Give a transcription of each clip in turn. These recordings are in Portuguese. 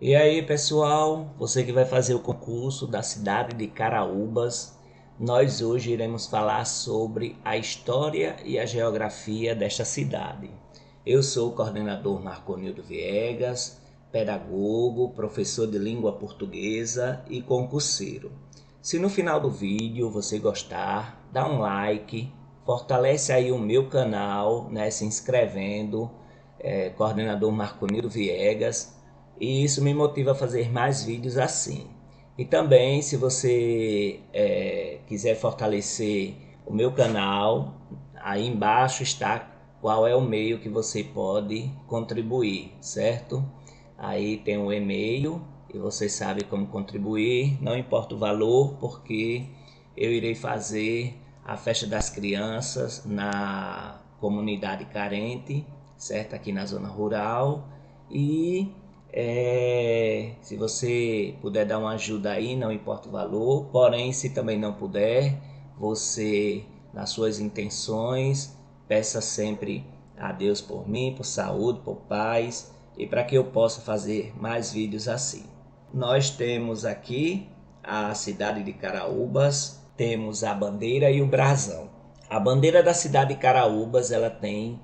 E aí, pessoal, você que vai fazer o concurso da cidade de Caraúbas, nós hoje iremos falar sobre a história e a geografia desta cidade. Eu sou o coordenador Marconildo Viegas, pedagogo, professor de língua portuguesa e concurseiro. Se no final do vídeo você gostar, dá um like, fortalece aí o meu canal, né, se inscrevendo, coordenador Marconildo Viegas, e isso me motiva a fazer mais vídeos assim. E também, se você quiser fortalecer o meu canal, aí embaixo está qual é o meio que você pode contribuir, certo? Aí tem um e-mail e você sabe como contribuir, não importa o valor, porque eu irei fazer a festa das crianças na comunidade carente, certo? Aqui na zona rural. E se você puder dar uma ajuda aí, não importa o valor. Porém, se também não puder, você, nas suas intenções, peça sempre a Deus por mim, por saúde, por paz e para que eu possa fazer mais vídeos assim. Nós temos aqui a cidade de Caraúbas, temos a bandeira e o brasão. A bandeira da cidade de Caraúbas, ela tem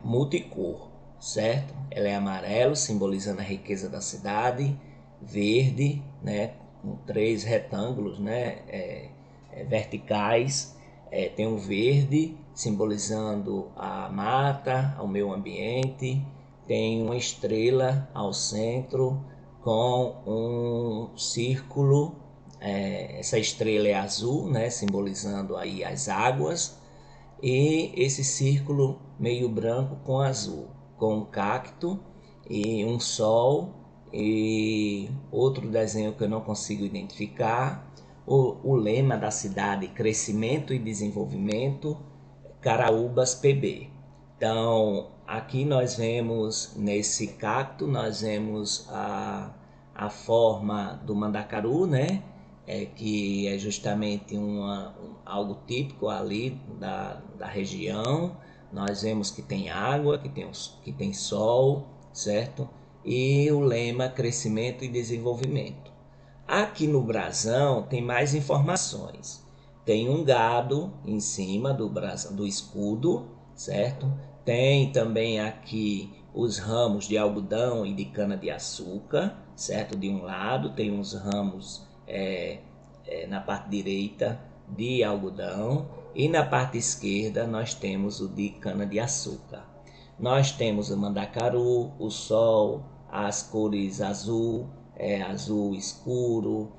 multicor, certo? Ela é amarelo, simbolizando a riqueza da cidade, verde, né, com três retângulos, né, verticais. Tem o verde, simbolizando a mata, o meio ambiente. Tem uma estrela ao centro com um círculo. Essa estrela é azul, né, simbolizando aí as águas, e esse círculo meio branco com azul, com um cacto e um sol e outro desenho que eu não consigo identificar. O lema da cidade: crescimento e desenvolvimento, Caraúbas PB. Então, aqui nós vemos nesse cacto, nós vemos a forma do mandacaru, né? Que é justamente algo típico ali da região. Nós vemos que tem água, que tem sol, certo? E o lema crescimento e desenvolvimento. Aqui no brasão tem mais informações. Tem um gado em cima do brasão, do escudo, certo? Tem também aqui os ramos de algodão e de cana-de-açúcar, certo? De um lado tem uns ramos na parte direita de algodão e na parte esquerda nós temos o de cana-de-açúcar. Nós temos o mandacaru, o sol, as cores azul, azul escuro,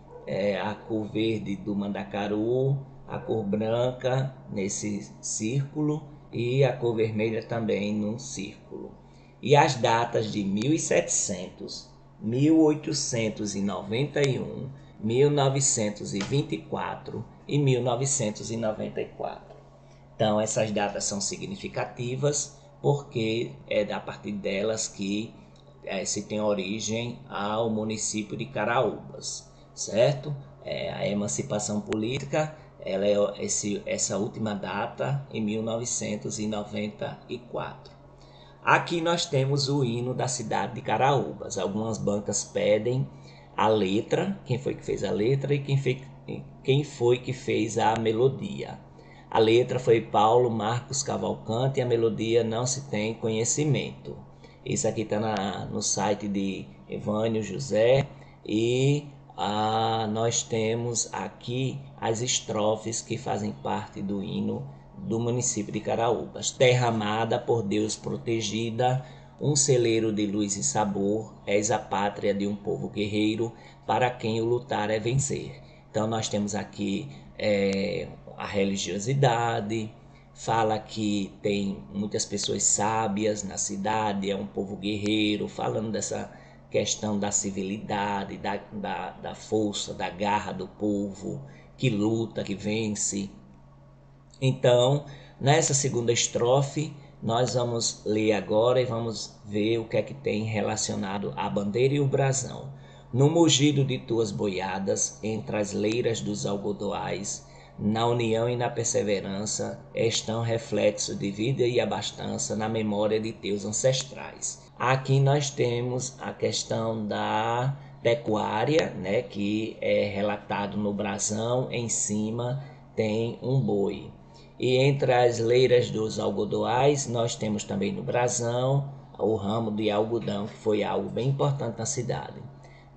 a cor verde do mandacaru, a cor branca nesse círculo e a cor vermelha também num círculo. E as datas de 1700, 1891, 1924 e 1994. Então essas datas são significativas porque é a partir delas que se tem origem ao município de Caraúbas, certo? A emancipação política, ela é essa última data em 1994. Aqui nós temos o hino da cidade de Caraúbas. Algumas bancas pedem a letra, quem foi que fez a letra e quem foi que fez a melodia. A letra foi Paulo Marcos Cavalcante e a melodia não se tem conhecimento. Isso aqui está no site de Evânio José e nós temos aqui as estrofes que fazem parte do hino do município de Caraúbas. Terra amada, por Deus protegida, um celeiro de luz e sabor, és a pátria de um povo guerreiro, para quem o lutar é vencer. Então nós temos aqui a religiosidade, fala que tem muitas pessoas sábias na cidade, é um povo guerreiro, falando dessa questão da civilidade, da força, da garra do povo, que luta, que vence. Então, nessa segunda estrofe, nós vamos ler agora e vamos ver o que é que tem relacionado à bandeira e o brasão. No mugido de tuas boiadas, entre as leiras dos algodoais, Na união e na perseverança estão reflexos de vida e abastança na memória de teus ancestrais. Aqui nós temos a questão da pecuária, né, que é relatado no brasão. Em cima tem um boi. E entre as leiras dos algodoais, nós temos também no brasão o ramo de algodão, que foi algo bem importante na cidade.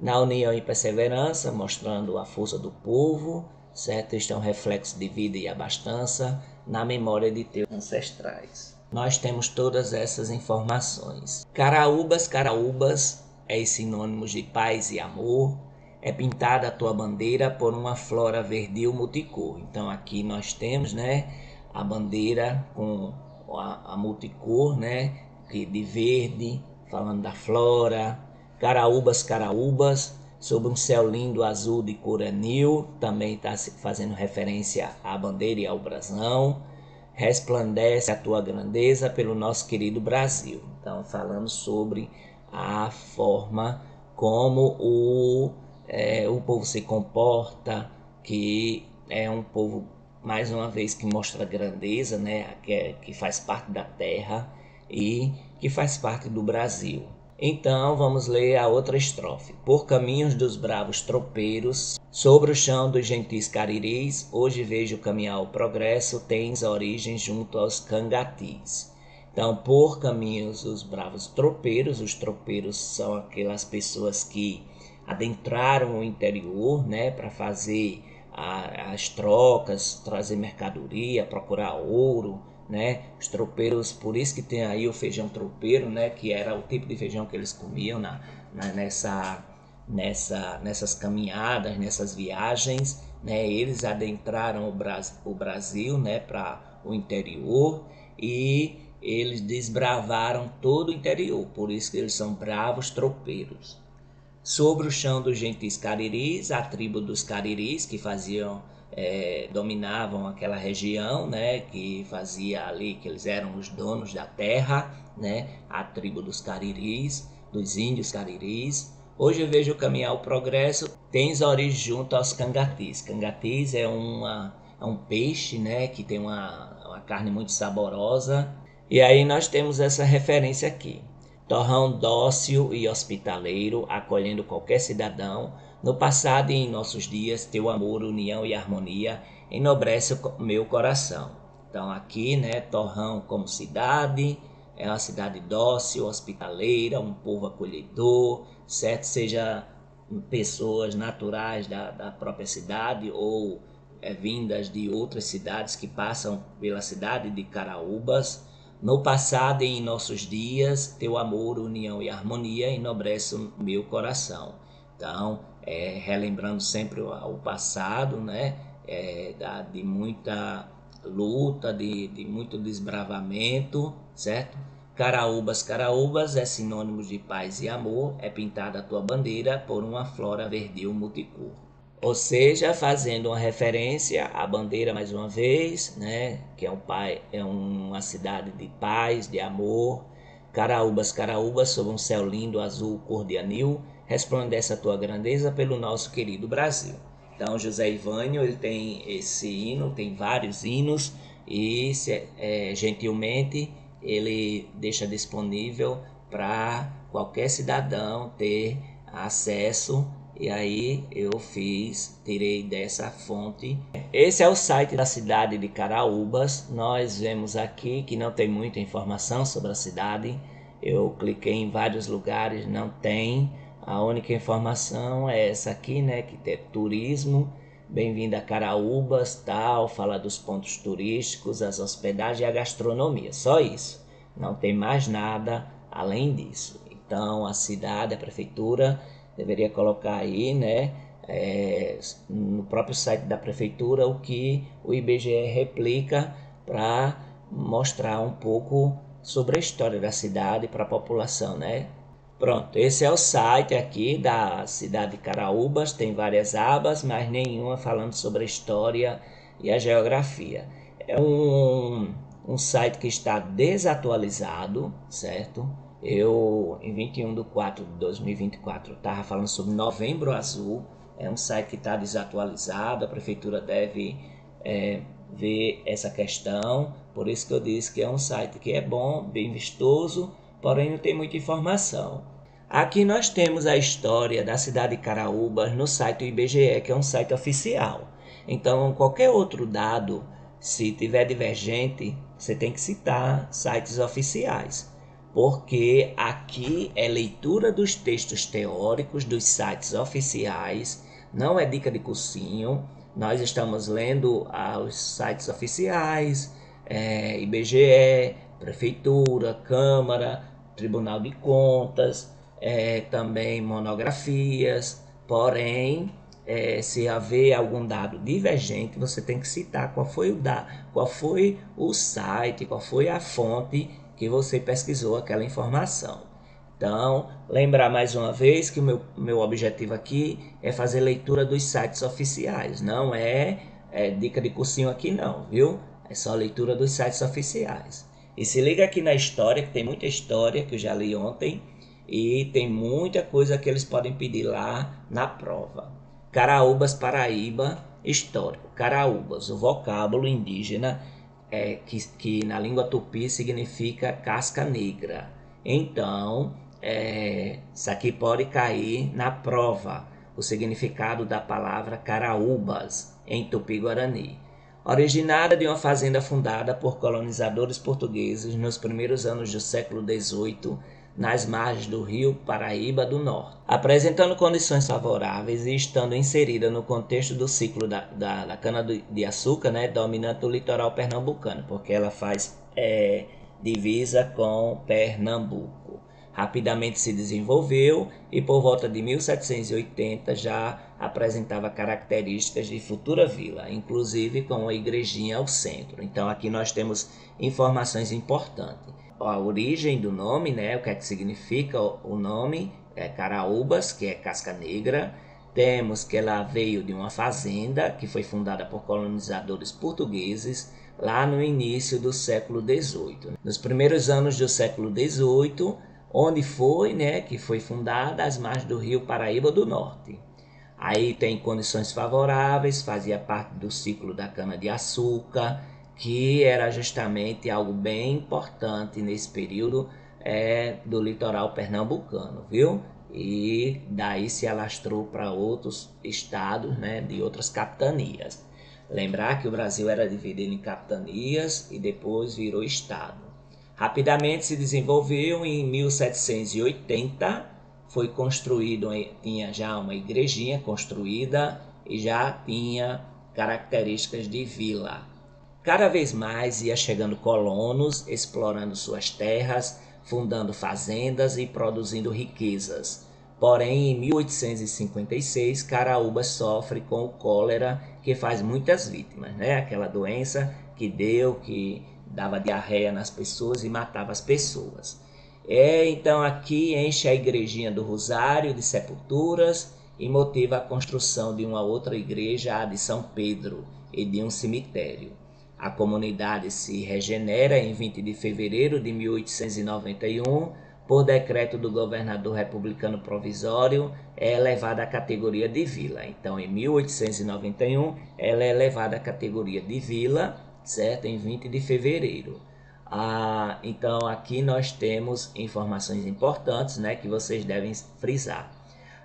Na união e perseverança, mostrando a força do povo, certo? Estão reflexos de vida e abastança na memória de teus ancestrais. Nós temos todas essas informações. Caraúbas, caraúbas é sinônimos de paz e amor. É pintada a tua bandeira por uma flora verdil multicor. Então aqui nós temos, né, a bandeira com a multicor, né, de verde, falando da flora. Caraúbas, caraúbas, sob um céu lindo azul de cor anil, também está fazendo referência à bandeira e ao brasão. Resplandece a tua grandeza pelo nosso querido Brasil. Então, falando sobre a forma como o povo se comporta, que é um povo, mais uma vez, que mostra grandeza, né? que faz parte da terra e que faz parte do Brasil. Então vamos ler a outra estrofe. Por caminhos dos bravos tropeiros, sobre o chão dos gentis cariris, hoje vejo caminhar o progresso, tens origem junto aos cangatis. Então, por caminhos dos bravos tropeiros, os tropeiros são aquelas pessoas que adentraram o interior, né, para fazer as trocas, trazer mercadoria, procurar ouro, né? Os tropeiros, por isso que tem aí o feijão tropeiro, né? Que era o tipo de feijão que eles comiam nessas caminhadas, nessas viagens, né? Eles adentraram o Brasil, né? Para o interior, e eles desbravaram todo o interior, por isso que eles são bravos tropeiros. Sobre o chão dos gentis cariris, a tribo dos cariris que dominavam aquela região, né, que fazia ali, que eles eram os donos da terra, né, a tribo dos cariris, dos índios cariris. Hoje eu vejo caminhar o progresso, tens origem junto aos cangatis. Cangatis é um peixe, né, que tem uma carne muito saborosa. E aí nós temos essa referência aqui. Torrão dócil e hospitaleiro, acolhendo qualquer cidadão, no passado e em nossos dias, teu amor, união e harmonia enobrece o meu coração. Então aqui, né, Torrão como cidade, é uma cidade dócil, hospitaleira, um povo acolhedor, certo? Seja pessoas naturais da própria cidade ou vindas de outras cidades que passam pela cidade de Caraúbas. No passado e em nossos dias, teu amor, união e harmonia enobrece o meu coração. Então, relembrando sempre o passado, né? De muita luta, de muito desbravamento, certo? Caraúbas, caraúbas é sinônimo de paz e amor, é pintada a tua bandeira por uma flora verdil multicor. Ou seja, fazendo uma referência à bandeira mais uma vez, né? Que é uma cidade de paz, de amor. Caraúbas, caraúbas, sob um céu lindo, azul, cor de anil, resplandece a tua grandeza pelo nosso querido Brasil. Então, José Ivânio, ele tem esse hino, tem vários hinos, e gentilmente ele deixa disponível para qualquer cidadão ter acesso. E aí eu tirei dessa fonte. Esse é o site da cidade de Caraúbas. Nós vemos aqui que não tem muita informação sobre a cidade. Eu cliquei em vários lugares, não tem. A única informação é essa aqui, né, que tem turismo. Bem-vindo a Caraúbas, tal, fala dos pontos turísticos, as hospedagens e a gastronomia. Só isso. Não tem mais nada além disso. Então a cidade, a prefeitura deveria colocar aí, né, no próprio site da prefeitura o que o IBGE replica para mostrar um pouco sobre a história da cidade para a população, né? Pronto, esse é o site aqui da cidade de Caraúbas, tem várias abas, mas nenhuma falando sobre a história e a geografia. É um site que está desatualizado, certo? Eu, em 21/4/2024, estava falando sobre Novembro Azul. É um site que está desatualizado, a prefeitura deve ver essa questão. Por isso que eu disse que é um site que é bom, bem vistoso, porém não tem muita informação. Aqui nós temos a história da cidade de Caraúbas no site do IBGE, que é um site oficial. Então, qualquer outro dado, se tiver divergente, você tem que citar sites oficiais, porque aqui é leitura dos textos teóricos dos sites oficiais, não é dica de cursinho. Nós estamos lendo os sites oficiais, IBGE, Prefeitura, Câmara, Tribunal de Contas, também monografias, porém, se haver algum dado divergente, você tem que citar qual foi o site, qual foi a fonte que você pesquisou aquela informação. Então, lembrar mais uma vez que o meu objetivo aqui é fazer leitura dos sites oficiais, não é dica de cursinho aqui não, viu? É só leitura dos sites oficiais. E se liga aqui na história, que tem muita história que eu já li ontem, e tem muita coisa que eles podem pedir lá na prova. Caraúbas, Paraíba, histórico. Caraúbas, o vocábulo indígena que na língua tupi significa casca negra. Então, isso aqui pode cair na prova, o significado da palavra caraúbas em tupi-guarani. Originária de uma fazenda fundada por colonizadores portugueses nos primeiros anos do século XVIII, nas margens do rio Paraíba do Norte, apresentando condições favoráveis e estando inserida no contexto do ciclo da cana-de-açúcar, né, dominante do litoral pernambucano, porque ela faz divisa com Pernambuco. Rapidamente se desenvolveu e por volta de 1780 já apresentava características de futura vila, inclusive com uma igrejinha ao centro. Então aqui nós temos informações importantes. A origem do nome, né, o que é que significa o nome, é Caraúbas, que é casca negra. Temos que ela veio de uma fazenda que foi fundada por colonizadores portugueses lá no início do século XVIII. Nos primeiros anos do século XVIII, onde foi, né, que foi fundada às margens do rio Paraíba do Norte. Aí tem condições favoráveis, fazia parte do ciclo da cana-de-açúcar, que era justamente algo bem importante nesse período do litoral pernambucano, viu? E daí se alastrou para outros estados, né, de outras capitanias. Lembrar que o Brasil era dividido em capitanias e depois virou estado. Rapidamente se desenvolveu. Em 1780 foi construído, tinha já uma igrejinha construída e já tinha características de vila. Cada vez mais ia chegando colonos, explorando suas terras, fundando fazendas e produzindo riquezas. Porém, em 1856, Caraúbas sofre com o cólera, que faz muitas vítimas, né? Aquela doença que dava diarreia nas pessoas e matava as pessoas. Então aqui enche a igrejinha do Rosário de Sepulturas e motiva a construção de uma outra igreja, a de São Pedro, e de um cemitério. A comunidade se regenera em 20 de fevereiro de 1891, por decreto do governador republicano provisório, é elevada à categoria de vila. Então, em 1891, ela é elevada à categoria de vila, certo? Em 20 de fevereiro. Então, aqui nós temos informações importantes, né, que vocês devem frisar.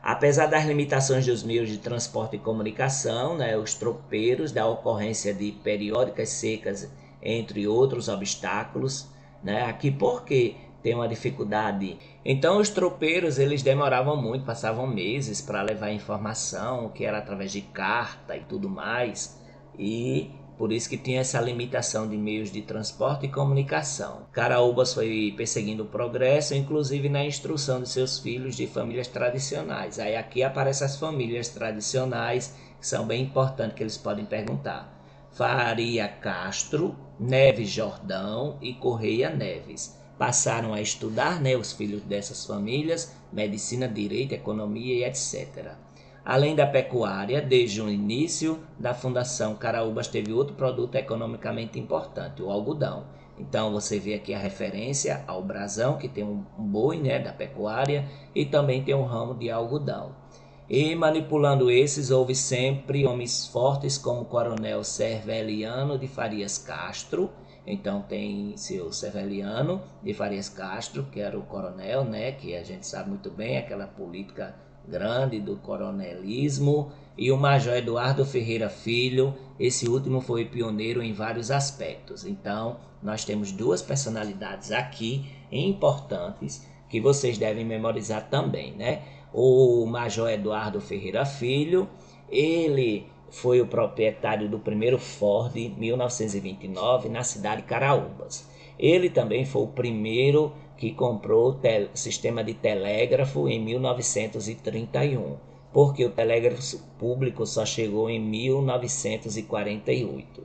Apesar das limitações dos meios de transporte e comunicação, né, os tropeiros, da ocorrência de periódicas secas, entre outros obstáculos, né, aqui porque tem uma dificuldade. Então os tropeiros eles demoravam muito, passavam meses para levar informação, que era através de carta e tudo mais, e por isso que tinha essa limitação de meios de transporte e comunicação. Caraúbas foi perseguindo o progresso, inclusive na instrução de seus filhos de famílias tradicionais. Aí aqui aparecem as famílias tradicionais, que são bem importantes, que eles podem perguntar. Faria Castro, Neves Jordão e Correia Neves. Passaram a estudar, né, os filhos dessas famílias, medicina, direito, economia e etc. Além da pecuária, desde o início da fundação, Caraúbas teve outro produto economicamente importante, o algodão. Então você vê aqui a referência ao brasão, que tem um boi, né, da pecuária, e também tem um ramo de algodão. E manipulando esses, houve sempre homens fortes como o coronel Serveliano de Farias Castro. Então tem seu Serveliano de Farias Castro, que era o coronel, né, que a gente sabe muito bem, aquela política grande do coronelismo, e o Major Eduardo Ferreira Filho. Esse último foi pioneiro em vários aspectos. Então nós temos duas personalidades aqui importantes que vocês devem memorizar também, né? O Major Eduardo Ferreira Filho, ele foi o proprietário do primeiro Ford em 1929 na cidade de Caraúbas. Ele também foi o primeiro que comprou o sistema de telégrafo em 1931, porque o telégrafo público só chegou em 1948.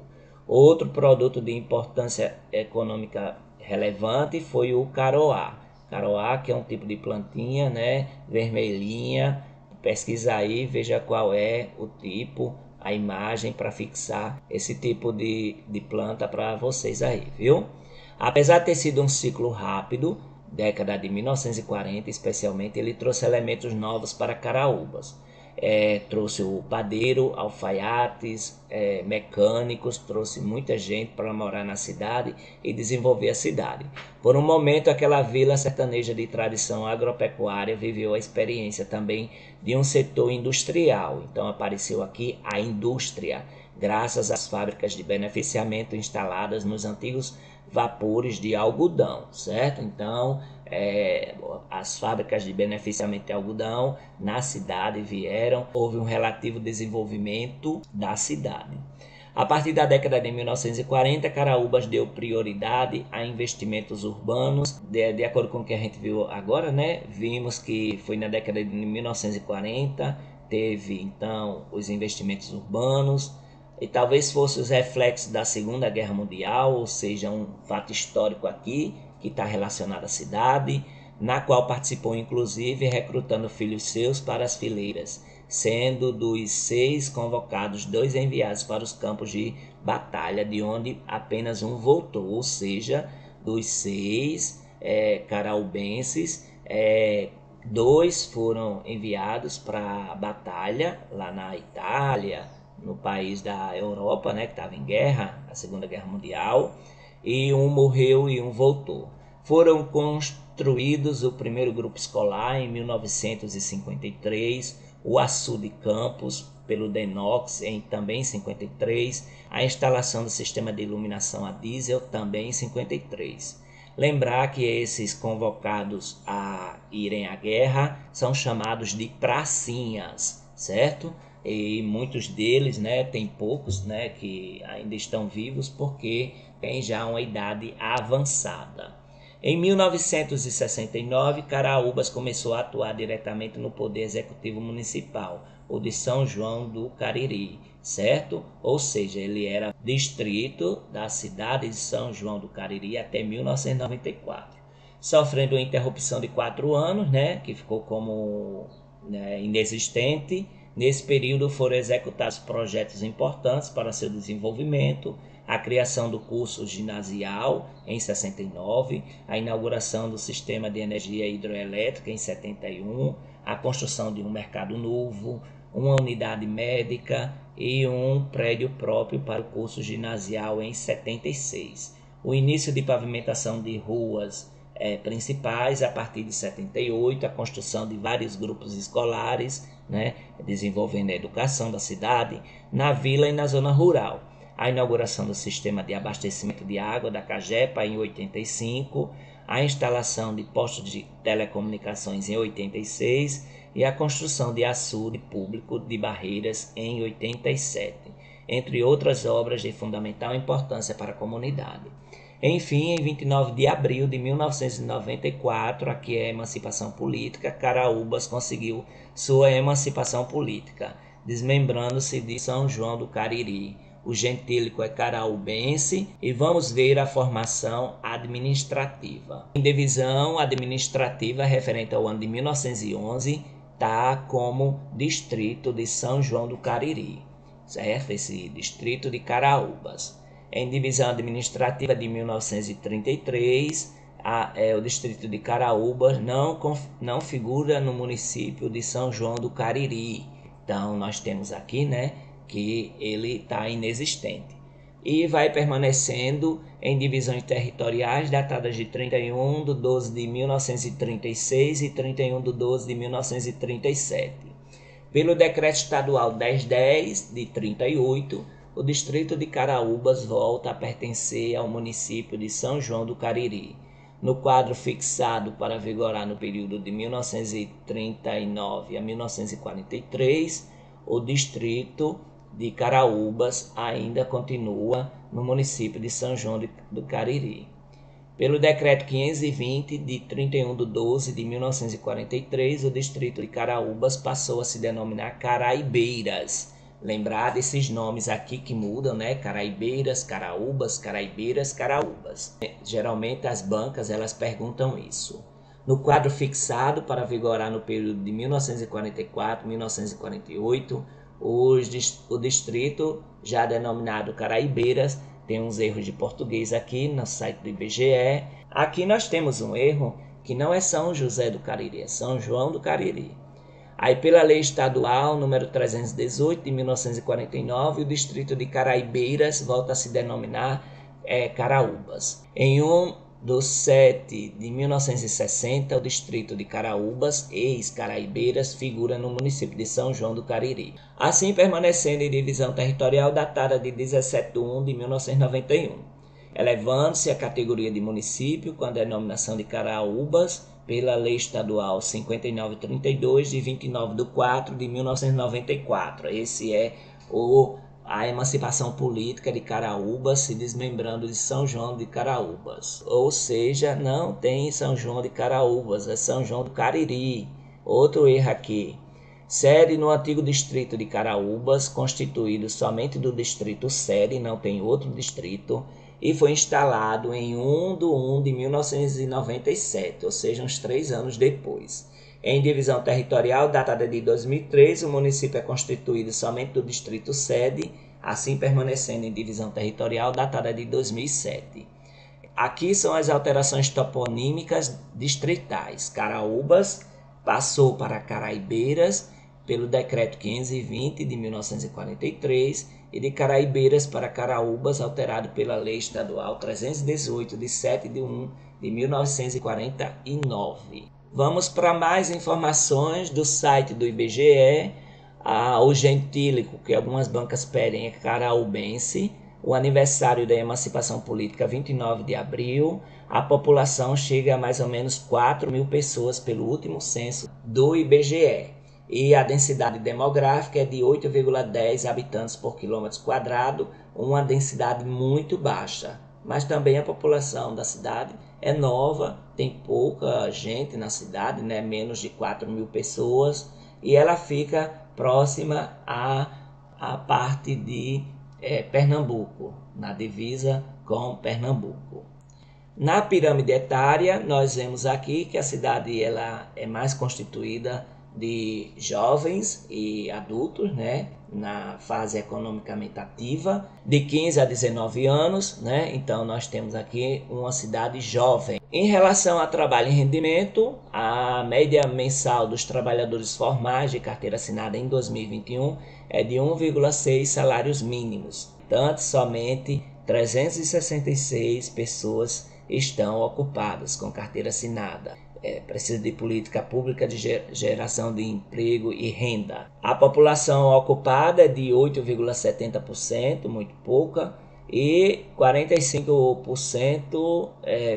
Outro produto de importância econômica relevante foi o caroá. Caroá, que é um tipo de plantinha, né, vermelhinha. Pesquisa aí, veja qual é o tipo, a imagem para fixar esse tipo de planta para vocês aí, viu? Apesar de ter sido um ciclo rápido, década de 1940 especialmente, ele trouxe elementos novos para Caraúbas. Trouxe o padeiro, alfaiates, mecânicos, trouxe muita gente para morar na cidade e desenvolver a cidade. Por um momento, aquela vila sertaneja de tradição agropecuária viveu a experiência também de um setor industrial. Então apareceu aqui a indústria, graças às fábricas de beneficiamento instaladas nos antigos vapores de algodão, certo? Então, as fábricas de beneficiamento de algodão na cidade vieram, houve um relativo desenvolvimento da cidade. A partir da década de 1940, Caraúbas deu prioridade a investimentos urbanos. De acordo com o que a gente viu agora, né? Vimos que foi na década de 1940, teve então os investimentos urbanos, e talvez fosse os reflexos da Segunda Guerra Mundial, ou seja, um fato histórico aqui que está relacionado à cidade, na qual participou inclusive recrutando filhos seus para as fileiras, sendo dos 6 convocados 2 enviados para os campos de batalha, de onde apenas um voltou, ou seja, dos 6 caraubenses, 2 foram enviados para a batalha lá na Itália, no país da Europa, né, que estava em guerra, a Segunda Guerra Mundial, e um morreu e um voltou. Foram construídos o primeiro grupo escolar em 1953, o Açu de Campos, pelo Denox, em também 53, a instalação do sistema de iluminação a diesel, também em 53. Lembrar que esses convocados a irem à guerra são chamados de pracinhas, certo? E muitos deles, né, tem poucos, né, que ainda estão vivos porque tem já uma idade avançada. Em 1969, Caraúbas começou a atuar diretamente no Poder Executivo Municipal, o de São João do Cariri, certo? Ou seja, ele era distrito da cidade de São João do Cariri até 1994. Sofrendo uma interrupção de 4 anos, né, que ficou como inexistente. Nesse período foram executados projetos importantes para seu desenvolvimento, a criação do curso ginasial em 69, a inauguração do sistema de energia hidroelétrica em 71, a construção de um mercado novo, uma unidade médica e um prédio próprio para o curso ginasial em 76. O início de pavimentação de ruas principais a partir de 78, a construção de vários grupos escolares, né, desenvolvendo a educação da cidade na vila e na zona rural. A inauguração do sistema de abastecimento de água da Cagepa em 85, a instalação de postos de telecomunicações em 86 e a construção de açude público de Barreiras em 87, entre outras obras de fundamental importância para a comunidade. Enfim, em 29 de abril de 1994, aqui é a emancipação política, Caraúbas conseguiu sua emancipação política, desmembrando-se de São João do Cariri. O gentílico é caraúbense e vamos ver a formação administrativa. Em divisão administrativa referente ao ano de 1911, está como distrito de São João do Cariri, certo? Esse distrito de Caraúbas. Em divisão administrativa de 1933, o distrito de Caraúbas não figura no município de São João do Cariri. Então nós temos aqui, né, que ele está inexistente. E vai permanecendo em divisões territoriais datadas de 31/12/1936 e 31/12/1937. Pelo Decreto Estadual 1010 de 38, o distrito de Caraúbas volta a pertencer ao município de São João do Cariri. No quadro fixado para vigorar no período de 1939 a 1943, o distrito de Caraúbas ainda continua no município de São João do Cariri. Pelo Decreto 520, de 31/12/1943, o distrito de Caraúbas passou a se denominar Caraibeiras. Lembrar desses nomes aqui que mudam, né? Caraibeiras, Caraúbas, Caraibeiras, Caraúbas. Geralmente as bancas elas perguntam isso. No quadro fixado para vigorar no período de 1944 a 1948, o distrito, já denominado Caraibeiras, tem uns erros de português aqui no site do IBGE. Aqui nós temos um erro que não é São José do Cariri, é São João do Cariri. Aí pela lei estadual número 318 de 1949, o distrito de Caraibeiras volta a se denominar Caraúbas. Em 1/7/1960, o distrito de Caraúbas, ex-Caraibeiras, figura no município de São João do Cariri, assim permanecendo em divisão territorial datada de 17/1/1991, elevando-se à categoria de município com a denominação de Caraúbas pela Lei Estadual 5932 de 29/4/1994. Esse é a emancipação política de Caraúbas se desmembrando de São João de Caraúbas. Ou seja, não tem São João de Caraúbas, é São João do Cariri. Outro erro aqui. Sede no antigo distrito de Caraúbas, constituído somente do distrito sede, não tem outro distrito, e foi instalado em 1/1/1997, ou seja, uns 3 anos depois. Em divisão territorial datada de 2003, o município é constituído somente do distrito sede, assim permanecendo em divisão territorial datada de 2007. Aqui são as alterações toponímicas distritais. Caraúbas passou para Caraibeiras pelo Decreto 520 de 1943 e de Caraibeiras para Caraúbas, alterado pela Lei Estadual 318 de 7/1/1949. Vamos para mais informações do site do IBGE. O gentílico que algumas bancas pedem é caraúbense. O aniversário da emancipação política, 29 de abril. A população chega a mais ou menos 4.000 pessoas pelo último censo do IBGE. E a densidade demográfica é de 8,10 habitantes por quilômetro quadrado, uma densidade muito baixa. Mas também a população da cidade é nova, tem pouca gente na cidade, né? Menos de 4.000 pessoas, e ela fica próxima à parte de Pernambuco, na divisa com Pernambuco. Na pirâmide etária, nós vemos aqui que a cidade ela é mais constituída de jovens e adultos, né, na fase economicamente ativa, de 15 a 19 anos, né? Então nós temos aqui uma cidade jovem. Em relação a trabalho e rendimento, a média mensal dos trabalhadores formais de carteira assinada em 2021 é de 1,6 salários mínimos. Portanto, somente 366 pessoas estão ocupadas com carteira assinada. Precisa de política pública de geração de emprego e renda. A população ocupada é de 8,70%, muito pouca, e 45%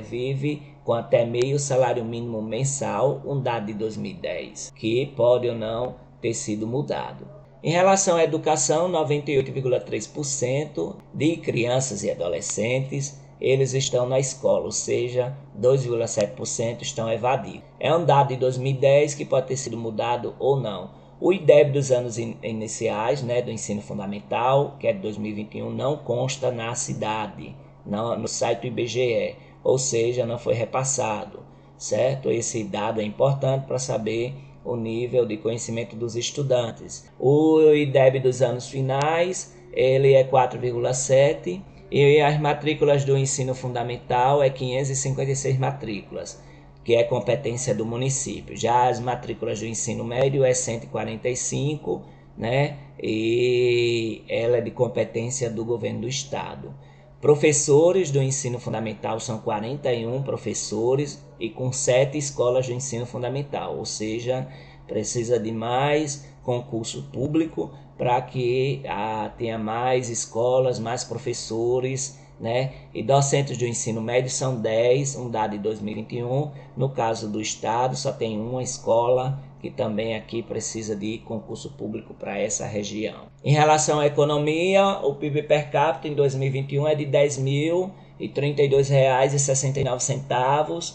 vive com até meio salário mínimo mensal, um dado de 2010, que pode ou não ter sido mudado. Em relação à educação, 98,3% de crianças e adolescentes eles estão na escola, ou seja, 2,7% estão evadidos. É um dado de 2010 que pode ter sido mudado ou não. O IDEB dos anos iniciais, né, do ensino fundamental, que é de 2021, não consta na cidade, no site do IBGE, ou seja, não foi repassado, certo? Esse dado é importante para saber o nível de conhecimento dos estudantes. O IDEB dos anos finais, ele é 4,7%. E as matrículas do ensino fundamental é 556 matrículas, que é competência do município. Já as matrículas do ensino médio é 145, né? E ela é de competência do governo do estado. Professores do ensino fundamental são 41 professores e com 7 escolas do ensino fundamental, ou seja, precisa de mais concurso público para que tenha mais escolas, mais professores, né? E docentes do ensino médio são 10, um dado de 2021. No caso do estado, só tem uma escola, que também aqui precisa de concurso público para essa região. Em relação à economia, o PIB per capita em 2021 é de R$ 10.032,69.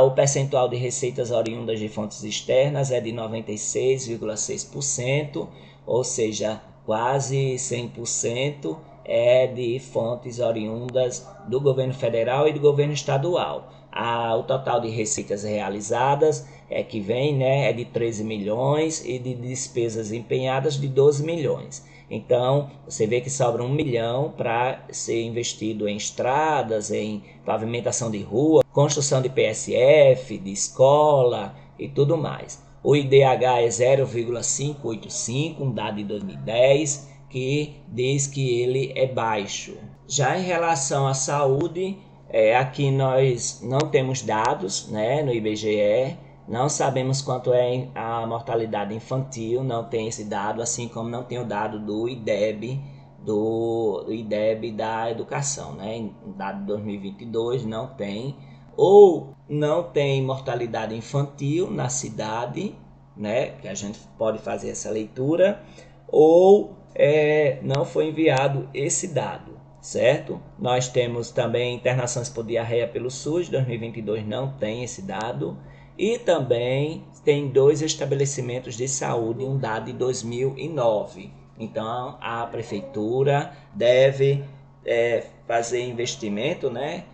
O percentual de receitas oriundas de fontes externas é de 96,6%, ou seja, quase 100% é de fontes oriundas do governo federal e do governo estadual. O total de receitas realizadas que vem, né, é de 13 milhões e de despesas empenhadas de 12 milhões. Então, você vê que sobra 1 milhão para ser investido em estradas, em pavimentação de rua, construção de PSF, de escola e tudo mais. O IDH é 0,585, um dado de 2010, que diz que ele é baixo. Já em relação à saúde, aqui nós não temos dados, né, no IBGE, não sabemos quanto é a mortalidade infantil, não tem esse dado, assim como não tem o dado do IDEB, da educação, né? Dado de 2022 não tem, ou não tem mortalidade infantil na cidade, né? Que a gente pode fazer essa leitura, ou não foi enviado esse dado, certo? Nós temos também internações por diarreia pelo SUS, 2022 não tem esse dado, e também tem 2 estabelecimentos de saúde, um dado de 2009. Então a prefeitura deve fazer investimento, né?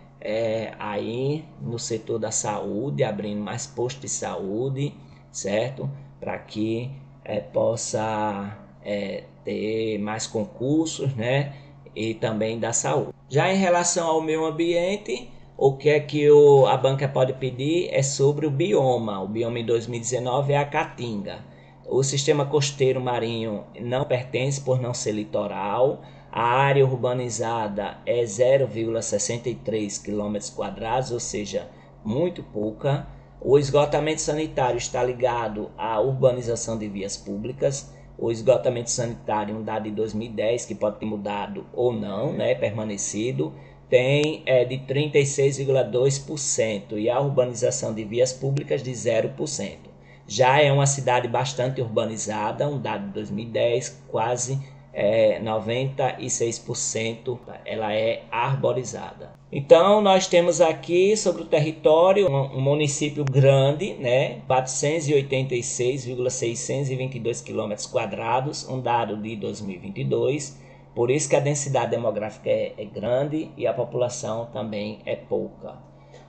Aí no setor da saúde, abrindo mais postos de saúde, certo? Para que possa ter mais concursos, né? E também da saúde. Já em relação ao meio ambiente, o que é que a banca pode pedir é sobre o bioma. O bioma em 2019 é a Caatinga. O sistema costeiro marinho não pertence por não ser litoral. A área urbanizada é 0,63 km², ou seja, muito pouca. O esgotamento sanitário está ligado à urbanização de vias públicas. O esgotamento sanitário, um dado de 2010, que pode ter mudado ou não, né, permanecido, tem de 36,2% e a urbanização de vias públicas de 0%. Já é uma cidade bastante urbanizada, um dado de 2010, quase 96% ela é arborizada. Então nós temos aqui sobre o território um município grande, né, 486,622 km², um dado de 2022. Por isso que a densidade demográfica é grande e a população também é pouca.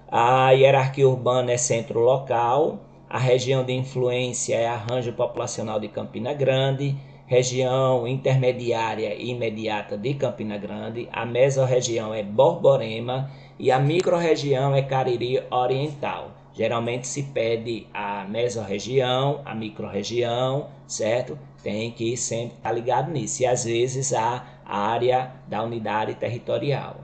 A hierarquia urbana é centro local, a região de influência é arranjo populacional de Campina Grande, região intermediária e imediata de Campina Grande, a mesorregião é Borborema e a microrregião é Cariri Oriental. Geralmente se pede a mesorregião, a microrregião, certo? Tem que sempre estar ligado nisso. E às vezes a área da unidade territorial.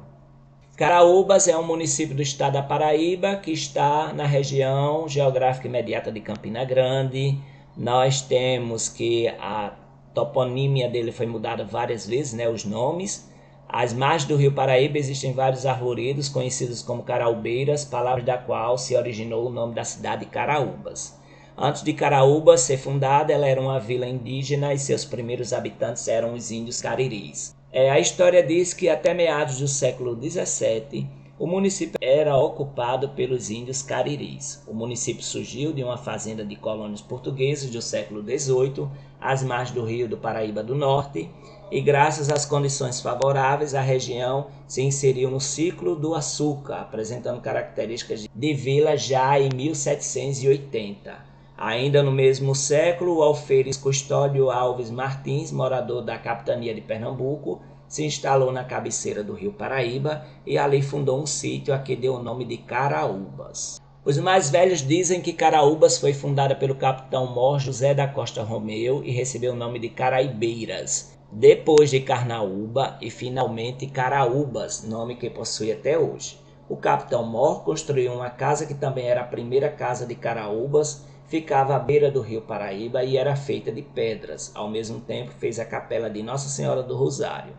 Caraúbas é um município do estado da Paraíba que está na região geográfica imediata de Campina Grande. Nós temos que a toponímia dele foi mudada várias vezes, né, os nomes. Às margens do rio Paraíba existem vários arvoredos conhecidos como caraúbeiras, palavra da qual se originou o nome da cidade de Caraúbas. Antes de Caraúbas ser fundada, ela era uma vila indígena e seus primeiros habitantes eram os índios cariris. A história diz que até meados do século XVII, o município era ocupado pelos índios cariris. O município surgiu de uma fazenda de colônios portugueses do século XVIII, às margens do rio do Paraíba do Norte, e graças às condições favoráveis, a região se inseriu no ciclo do açúcar, apresentando características de vila já em 1780. Ainda no mesmo século, o alferes Custódio Alves Martins, morador da capitania de Pernambuco, se instalou na cabeceira do rio Paraíba e ali fundou um sítio a que deu o nome de Caraúbas. Os mais velhos dizem que Caraúbas foi fundada pelo capitão-mor José da Costa Romeu e recebeu o nome de Caraibeiras, depois de Carnaúba e finalmente Caraúbas, nome que possui até hoje. O capitão-mor construiu uma casa que também era a primeira casa de Caraúbas, ficava à beira do rio Paraíba e era feita de pedras. Ao mesmo tempo fez a capela de Nossa Senhora do Rosário.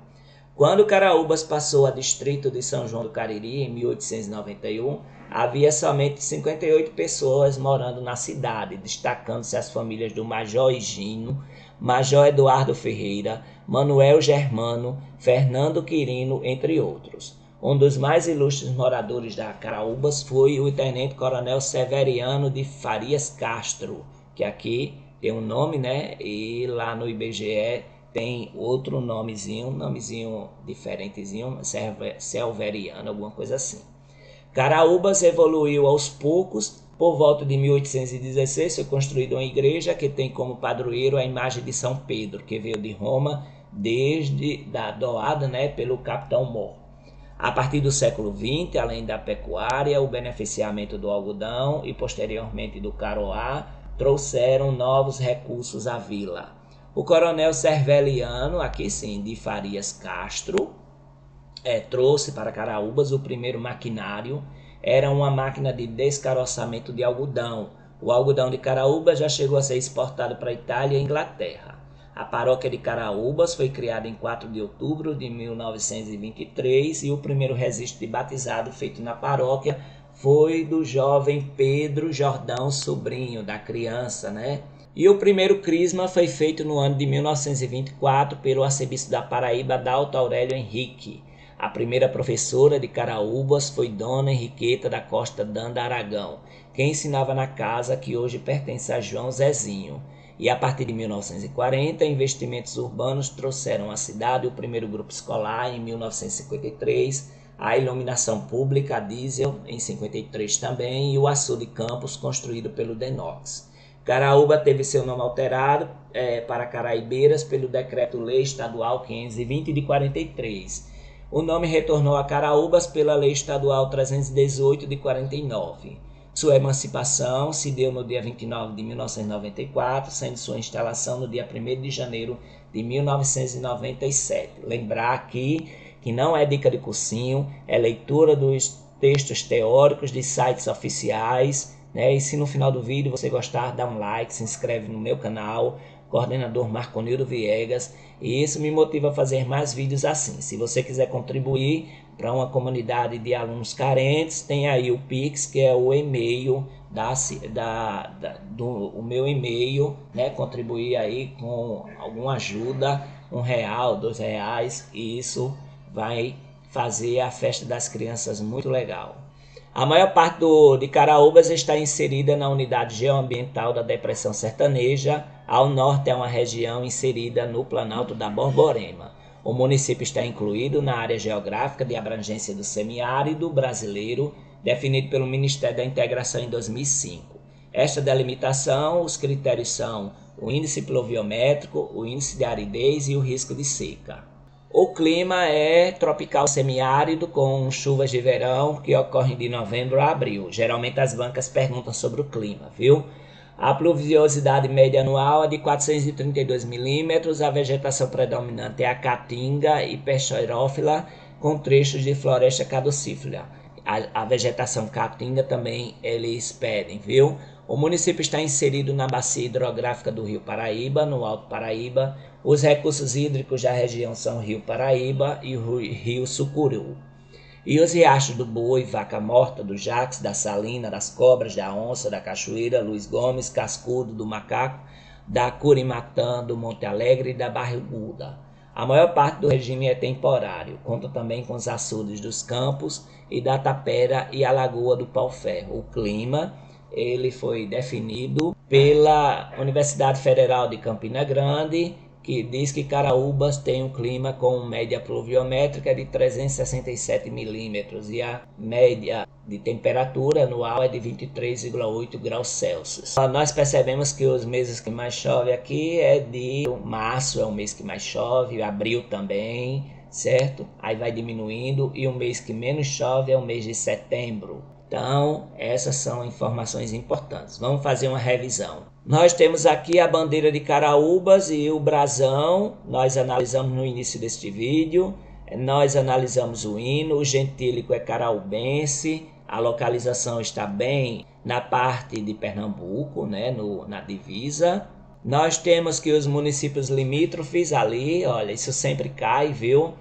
Quando Caraúbas passou a distrito de São João do Cariri, em 1891, havia somente 58 pessoas morando na cidade, destacando-se as famílias do Major Higino, Major Eduardo Ferreira, Manuel Germano, Fernando Quirino, entre outros. Um dos mais ilustres moradores da Caraúbas foi o tenente-coronel Severiano de Farias Castro, que aqui tem um nome, né? E lá no IBGE tem outro nomezinho diferentezinho, Severiano, alguma coisa assim. Caraúbas evoluiu aos poucos. Por volta de 1816 foi construída uma igreja que tem como padroeiro a imagem de São Pedro, que veio de Roma doada, né, pelo capitão-mor. A partir do século XX, além da pecuária, o beneficiamento do algodão e posteriormente do caroá trouxeram novos recursos à vila. O coronel Serveliano, aqui sim, de Farias Castro, trouxe para Caraúbas o primeiro maquinário. Era uma máquina de descaroçamento de algodão. O algodão de Caraúbas já chegou a ser exportado para a Itália e a Inglaterra. A paróquia de Caraúbas foi criada em 4 de outubro de 1923 e o primeiro registro de batizado feito na paróquia foi do jovem Pedro Jordão Sobrinho, da criança, né? E o primeiro crisma foi feito no ano de 1924 pelo arcebispo da Paraíba, Adalto Aurélio Henrique. A primeira professora de Caraúbas foi Dona Henriqueta da Costa Danda Aragão, quem ensinava na casa que hoje pertence a João Zezinho. E a partir de 1940, investimentos urbanos trouxeram à cidade o primeiro grupo escolar em 1953, a iluminação pública a diesel em 53 também e o açude Campos construído pelo Denox. Caraúba teve seu nome alterado para Caraibeiras pelo Decreto-Lei Estadual 520 de 43. O nome retornou a Caraúbas pela Lei Estadual 318 de 49. Sua emancipação se deu no dia 29 de 1994, sendo sua instalação no dia 1º de janeiro de 1997. Lembrar aqui que não é dica de cursinho, é leitura dos textos teóricos de sites oficiais, né? E se no final do vídeo você gostar, dá um like, se inscreve no meu canal, coordenador Marconildo Viegas, e isso me motiva a fazer mais vídeos assim. Se você quiser contribuir para uma comunidade de alunos carentes, tem aí o Pix, que é o e-mail o meu e-mail, né? Contribuir aí com alguma ajuda, R$1, R$2, e isso vai fazer a festa das crianças muito legal. A maior parte de Caraúbas está inserida na unidade geoambiental da Depressão Sertaneja. Ao norte é uma região inserida no Planalto da Borborema. O município está incluído na área geográfica de abrangência do semiárido brasileiro, definido pelo Ministério da Integração em 2005. Esta delimitação, os critérios são o índice pluviométrico, o índice de aridez e o risco de seca. O clima é tropical semiárido, com chuvas de verão que ocorrem de novembro a abril. Geralmente as bancas perguntam sobre o clima, viu? A pluviosidade média anual é de 432 milímetros, a vegetação predominante é a caatinga e peixerófila, com trechos de floresta caducífera. A vegetação caatinga também eles pedem, viu? O município está inserido na bacia hidrográfica do Rio Paraíba, no Alto Paraíba. Os recursos hídricos da região são o Rio Paraíba e o Rio Sucuru. E os riachos do Boi, Vaca Morta, do Jaques, da Salina, das Cobras, da Onça, da Cachoeira, Luiz Gomes, Cascudo, do Macaco, da Curimatã, do Monte Alegre e da Barriguda. A maior parte do regime é temporário, conta também com os açudes dos Campos e da Tapera e a Lagoa do Pau-Ferro. O clima ele foi definido pela Universidade Federal de Campina Grande, que diz que Caraúbas tem um clima com média pluviométrica de 367 milímetros e a média de temperatura anual é de 23,8 graus Celsius. Nós percebemos que os meses que mais chove aqui é de março, é o mês que mais chove, abril também, certo? Aí vai diminuindo e o mês que menos chove é o mês de setembro. Então, essas são informações importantes. Vamos fazer uma revisão. Nós temos aqui a bandeira de Caraúbas e o brasão. Nós analisamos no início deste vídeo. Nós analisamos o hino. O gentílico é caraúbense. A localização está bem na parte de Pernambuco, né, na divisa. Nós temos que os municípios limítrofes ali, olha, isso sempre cai, viu?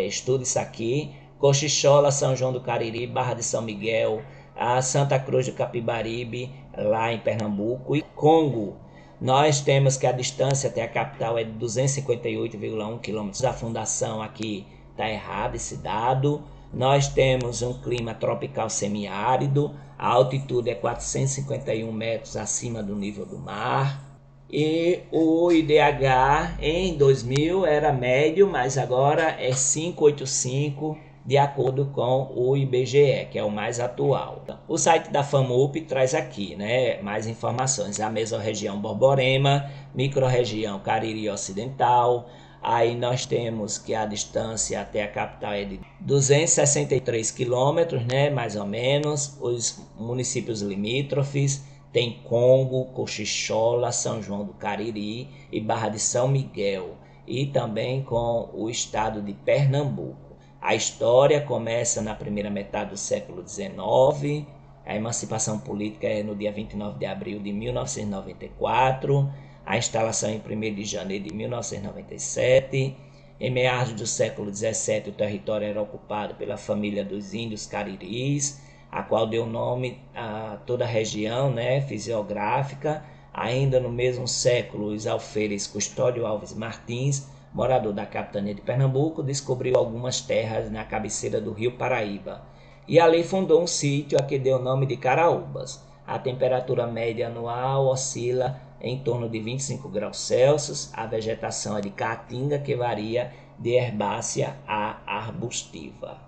Estuda isso aqui. Cochichola, São João do Cariri, Barra de São Miguel, a Santa Cruz do Capibaribe, lá em Pernambuco, e Congo. Nós temos que a distância até a capital é de 258,1 km. A fundação aqui está errada, esse dado. Nós temos um clima tropical semiárido, a altitude é 451 metros acima do nível do mar. E o IDH em 2000 era médio, mas agora é 585, de acordo com o IBGE, que é o mais atual. O site da FAMUP traz aqui, né, mais informações. A mesorregião Borborema, microrregião Cariri Ocidental. Aí nós temos que a distância até a capital é de 263 quilômetros, né, mais ou menos. Os municípios limítrofes tem Congo, Cochichola, São João do Cariri e Barra de São Miguel. E também com o estado de Pernambuco. A história começa na primeira metade do século XIX, a emancipação política é no dia 29 de abril de 1994, a instalação em 1º de janeiro de 1997, em meados do século XVII o território era ocupado pela família dos índios cariris, a qual deu nome a toda a região, né, fisiográfica. Ainda no mesmo século, os alferes Custódio Alves Martins, morador da capitania de Pernambuco, descobriu algumas terras na cabeceira do rio Paraíba e ali fundou um sítio a que deu o nome de Caraúbas. A temperatura média anual oscila em torno de 25 graus Celsius, a vegetação é de caatinga que varia de herbácea a arbustiva.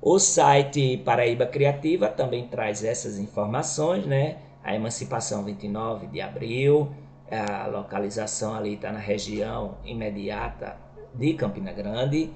O site Paraíba Criativa também traz essas informações, né? A emancipação 29 de abril, a localização ali está na região imediata de Campina Grande.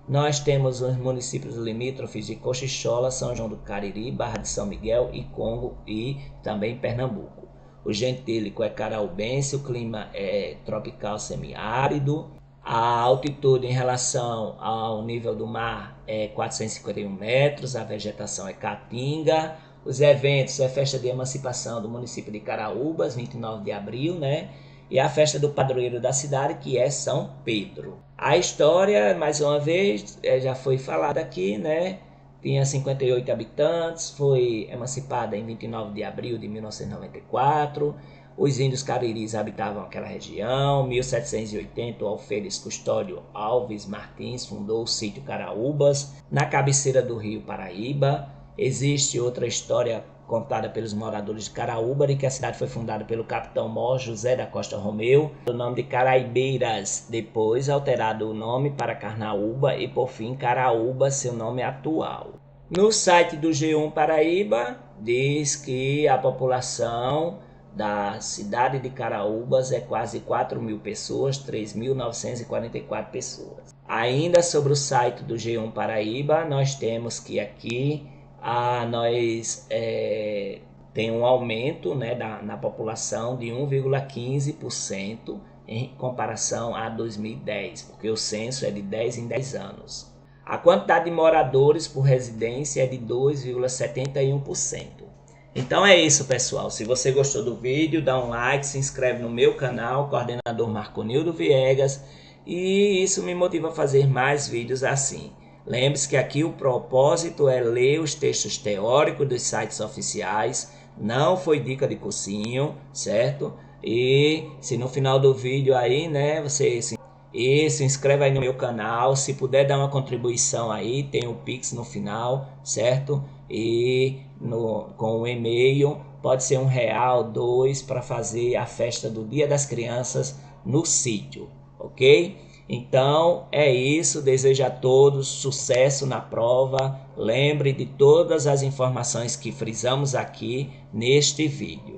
Nós temos os municípios limítrofes de Cochichola, São João do Cariri, Barra de São Miguel e Congo e também Pernambuco. O gentílico é caraúbense, o clima é tropical semiárido. A altitude em relação ao nível do mar é 451 metros, a vegetação é caatinga. Os eventos é a festa de emancipação do município de Caraúbas, 29 de abril, né? E a festa do padroeiro da cidade, que é São Pedro. A história, mais uma vez, já foi falada aqui, né? Tinha 58 habitantes, foi emancipada em 29 de abril de 1994. Os índios cariris habitavam aquela região. Em 1780, o alferes Custódio Alves Martins fundou o sítio Caraúbas, na cabeceira do rio Paraíba. Existe outra história contada pelos moradores de Caraúba, de que a cidade foi fundada pelo capitão mor José da Costa Romeu, o nome de Caraibeiras, depois alterado o nome para Carnaúba e por fim Caraúba, seu nome atual. No site do G1 Paraíba diz que a população da cidade de Caraúbas é quase 4.000 pessoas, 3.944 pessoas. Ainda sobre o site do G1 Paraíba, nós temos que aqui tem um aumento, né, na população de 1,15% em comparação a 2010, porque o censo é de 10 em 10 anos. A quantidade de moradores por residência é de 2,71%. Então é isso, pessoal. Se você gostou do vídeo, dá um like, se inscreve no meu canal, coordenador Marconildo Viegas, e isso me motiva a fazer mais vídeos assim. Lembre-se que aqui o propósito é ler os textos teóricos dos sites oficiais, não foi dica de cursinho, certo? E se no final do vídeo aí, né, você se inscreve aí no meu canal, se puder dar uma contribuição aí, tem o Pix no final, certo? E com o e-mail, pode ser R$1, 2 para fazer a festa do Dia das Crianças no sítio, ok? Então é isso, desejo a todos sucesso na prova, lembre de todas as informações que frisamos aqui neste vídeo.